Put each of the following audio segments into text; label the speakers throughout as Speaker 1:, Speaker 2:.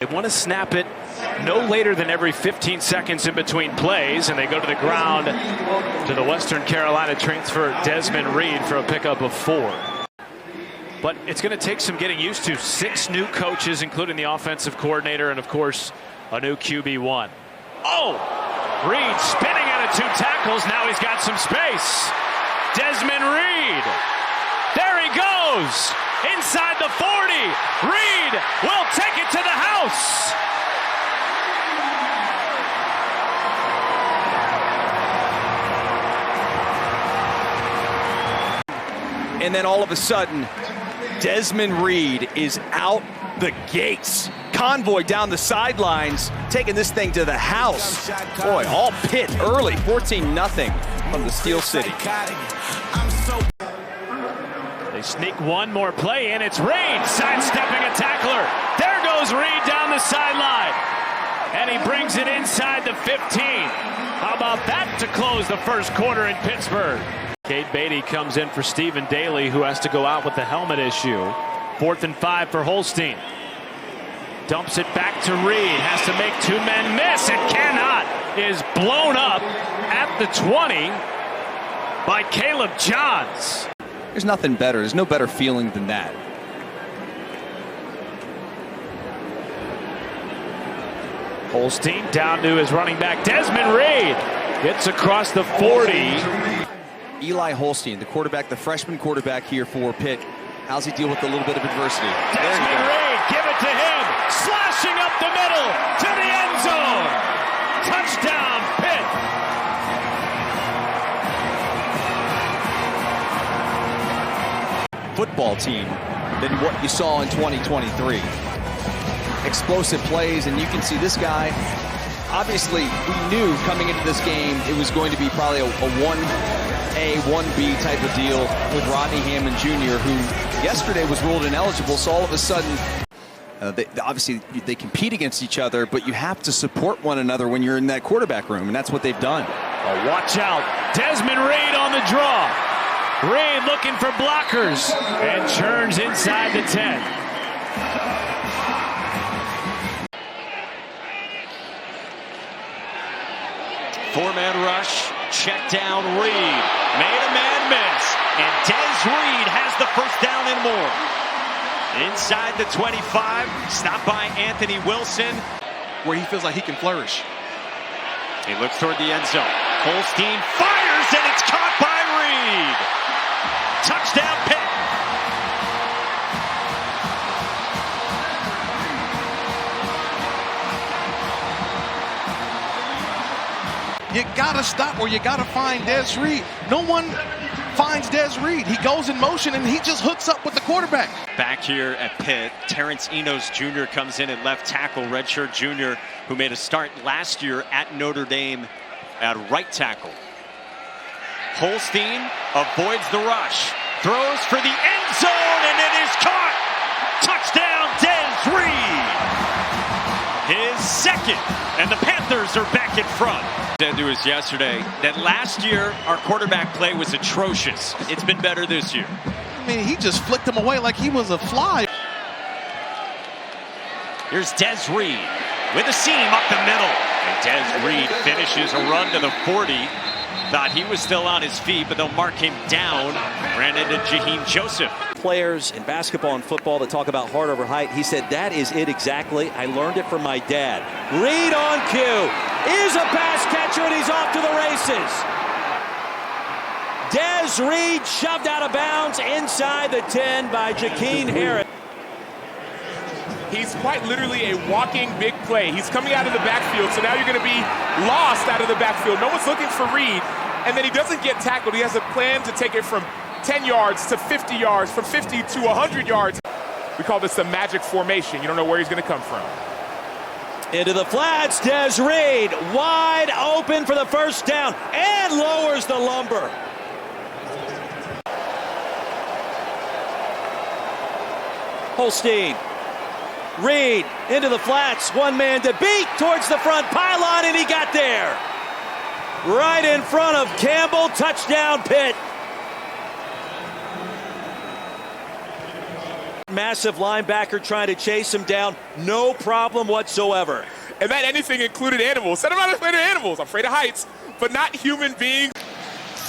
Speaker 1: They want to snap it no later than every 15 seconds in between plays, and they go to the ground to the Western Carolina transfer Desmond Reid for a pickup of 4. But it's going to take some getting used to. 6 new coaches, including the offensive coordinator, and of course a new QB1. Oh, Reid spinning out of 2 tackles. Now he's got some space. Desmond Reid. There he goes. Inside the 40. Reid will take it to the house.
Speaker 2: And then all of a sudden, Desmond Reid is out the gates. Convoy down the sidelines, taking this thing to the house. Boy, all Pitt early, 14-0 from the Steel City.
Speaker 1: They sneak one more play in. It's Reid sidestepping a tackler. There goes Reid down the sideline. And he brings it inside the 15. How about that to close the first quarter in Pittsburgh? Cade Beatty comes in for Stephen Daly, who has to go out with the helmet issue. 4th and 5 for Holstein. Dumps it back to Reid. Has to make 2 men miss. And cannot. Is blown up at the 20 by Caleb Johns.
Speaker 2: There's nothing better. There's no better feeling than that.
Speaker 1: Holstein down to his running back, Desmond Reid. Gets across the 40.
Speaker 2: Eli Holstein, the quarterback, the freshman quarterback here for Pitt. How's he deal with a little bit of adversity?
Speaker 1: Desmond Reid, give it to him. Slashing up the middle to the end zone. Touchdown, Pitt.
Speaker 2: Football team than what you saw in 2023. Explosive plays, and you can see this guy. Obviously, we knew coming into this game it was going to be probably a 1A, 1B type of deal with Rodney Hammond Jr., who yesterday was ruled ineligible. So all of a sudden, obviously they compete against each other, but you have to support one another when you're in that quarterback room, and that's what they've done.
Speaker 1: Oh, watch out. Desmond Reid on the draw. Reid looking for blockers and churns inside the 10.
Speaker 3: Four-man rush, check down Reid, made a man miss, and Des Reid has the first down and more. Inside the 25, stopped by Anthony Wilson.
Speaker 4: Where he feels like he can flourish.
Speaker 3: He looks toward the end zone. Holstein fires, and it's caught by Reid. Touchdown, Pitt.
Speaker 4: You gotta stop or you gotta find Des Reid. No one finds Des Reid. He goes in motion and he just hooks up with the quarterback.
Speaker 3: Back here at Pitt, Terrence Enos Jr. comes in at left tackle. Redshirt junior, who made a start last year at Notre Dame at right tackle. Holstein avoids the rush, throws for the end zone, and it is caught. Touchdown, Des Reid. His second, and the Panthers are back in front. Said to us yesterday that last year our quarterback play was atrocious. It's been better this year.
Speaker 4: I mean, he just flicked him away like he was a fly.
Speaker 3: Here's Des Reid with a seam up the middle. And Des Reid finishes a run to the 40. Thought he was still on his feet, but they'll mark him down. Ran into Jaheim Joseph.
Speaker 5: Players in basketball and football that talk about heart over height. He said, that is it exactly. I learned it from my dad. Reid on cue. Is a pass catcher, and he's off to the races. Des Reid shoved out of bounds inside the 10 by Jakeen Harris.
Speaker 6: He's quite literally a walking big play. He's coming out of the backfield, so now you're going to be lost out of the backfield. No one's looking for Reid, and then he doesn't get tackled. He has a plan to take it from 10 yards to 50 yards, from 50 to 100 yards. We call this the magic formation. You don't know where he's going to come from.
Speaker 5: Into the flats, Des Reid wide open for the first down and lowers the lumber. Holstein. Reid into the flats, one man to beat towards the front pylon, and he got there. Right in front of Campbell, touchdown Pitt. Massive linebacker trying to chase him down. No problem whatsoever.
Speaker 6: And that anything included animals. Said I'm not afraid of animals. I'm afraid of heights, but not human beings.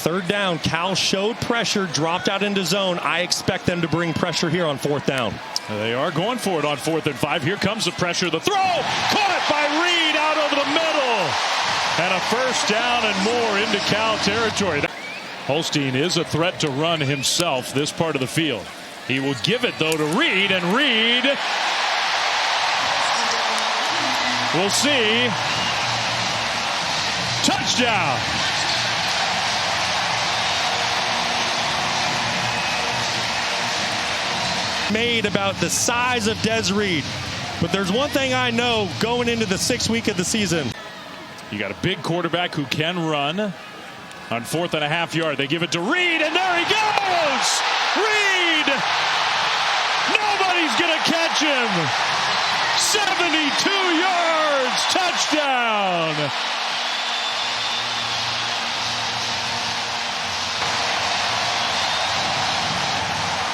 Speaker 7: Third down, Cal showed pressure, dropped out into zone. I expect them to bring pressure here on fourth down.
Speaker 8: They are going for it on 4th and 5. Here comes the pressure. The throw caught by Reid out over the middle. And a first down and more into Cal territory. Holstein is a threat to run himself this part of the field. He will give it, though, to Reid, and Reid, we'll see. Touchdown.
Speaker 7: Made about the size of Des Reid. But there's one thing I know going into the 6th week of the season.
Speaker 8: You got a big quarterback who can run on 4th and a half yard. They give it to Reid, and there he goes! Reid! Nobody's going to catch him! 72 yards! Touchdown!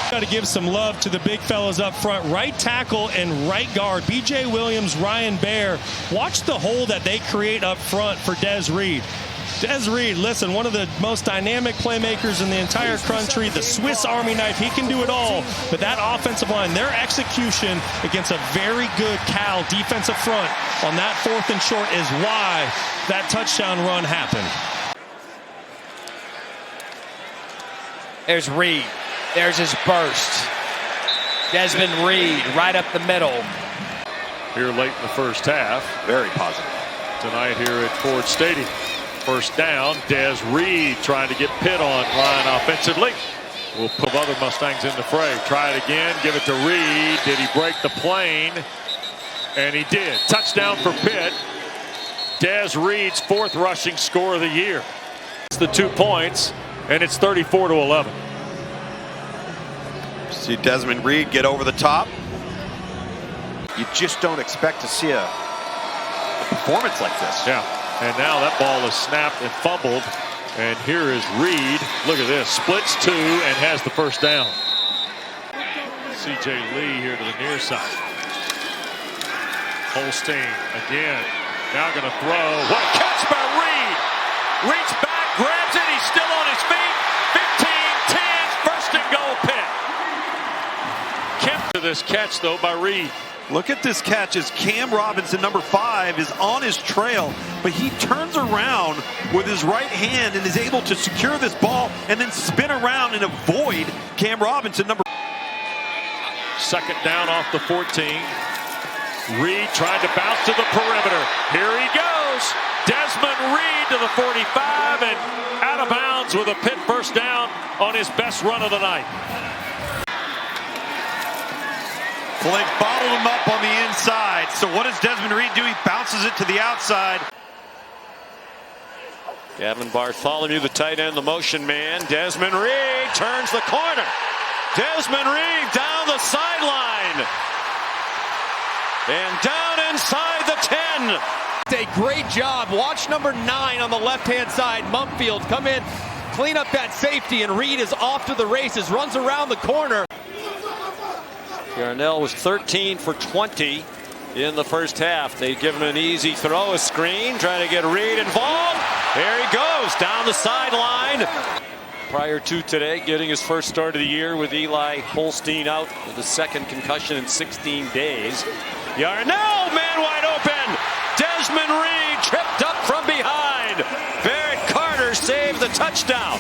Speaker 7: Got to give some love to the big fellas up front. Right tackle and right guard, B.J. Williams, Ryan Baer. Watch the hole that they create up front for Des Reid. Des Reid, listen, one of the most dynamic playmakers in the entire country, the Swiss Army knife. He can do it all. But that offensive line, their execution against a very good Cal defensive front on that 4th and short is why that touchdown run happened.
Speaker 9: There's Reid. There's his burst. Desmond Reid right up the middle.
Speaker 8: Here late in the first half.
Speaker 2: Very positive.
Speaker 8: Tonight here at Ford Stadium. First down, Des Reid trying to get Pitt online offensively. We'll put other Mustangs in the fray. Try it again, give it to Reid. Did he break the plane? And he did. Touchdown for Pitt. Des Reid's 4th rushing score of the year. It's the 2 points, and it's 34-11.
Speaker 10: See Desmond Reid get over the top. You just don't expect to see a performance like this.
Speaker 8: Yeah, and now that ball is snapped and fumbled. And here is Reid. Look at this. Splits 2 and has the first down. C.J. Lee here to the near side. Holstein again. Now going to throw. What a catch by Reid. Reads back, grabs it. He's still on his feet. 15-10, first and goal Pitt. Kept to this catch, though, by Reid.
Speaker 10: Look at this catch as Cam Robinson, number 5, is on his trail, but he turns around with his right hand and is able to secure this ball and then spin around and avoid Cam Robinson, number.
Speaker 8: Second down off the 14. Reid trying to bounce to the perimeter. Here he goes. Desmond Reid to the 45 and out of bounds with a Pitt first down on his best run of the night.
Speaker 10: Well, they bottled him up on the inside. So what does Desmond Reid do? He bounces it to the outside.
Speaker 5: Gavin Bartholomew, the tight end, the motion man. Desmond Reid turns the corner. Desmond Reid down the sideline. And down inside the 10.
Speaker 9: A great job. Watch number 9 on the left-hand side. Mumfield come in, clean up that safety, and Reid is off to the races. Runs around the corner.
Speaker 5: Yarnell was 13 for 20 in the first half. They give him an easy throw, a screen, trying to get Reid involved. There he goes, down the sideline. Prior to today, getting his first start of the year with Eli Holstein out with the 2nd concussion in 16 days. Yarnell, man wide open. Desmond Reid tripped up from behind. Barrett Carter saved the touchdown.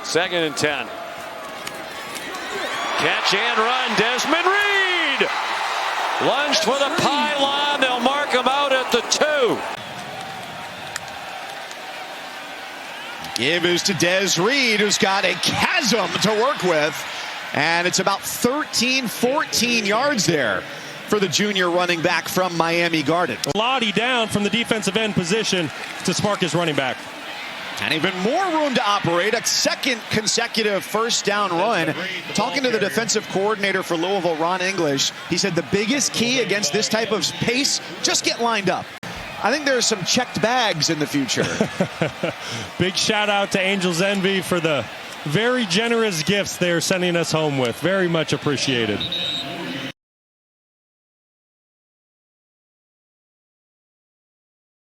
Speaker 5: 2nd and 10. Catch and run, Desmond Reid. Lunged for the pylon. They'll mark him out at the 2.
Speaker 11: Give is to Des Reid, who's got a chasm to work with. And it's about 13, 14 yards there for the junior running back from Miami Garden.
Speaker 7: Lottie down from the defensive end position to spark his running back.
Speaker 11: And even more room to operate. A 2nd consecutive first down run. Talking to the defensive coordinator for Louisville, Ron English, he said the biggest key against this type of pace, just get lined up. I think there are some checked bags in the future.
Speaker 7: Big shout out to Angels Envy for the very generous gifts they're sending us home with. Very much appreciated.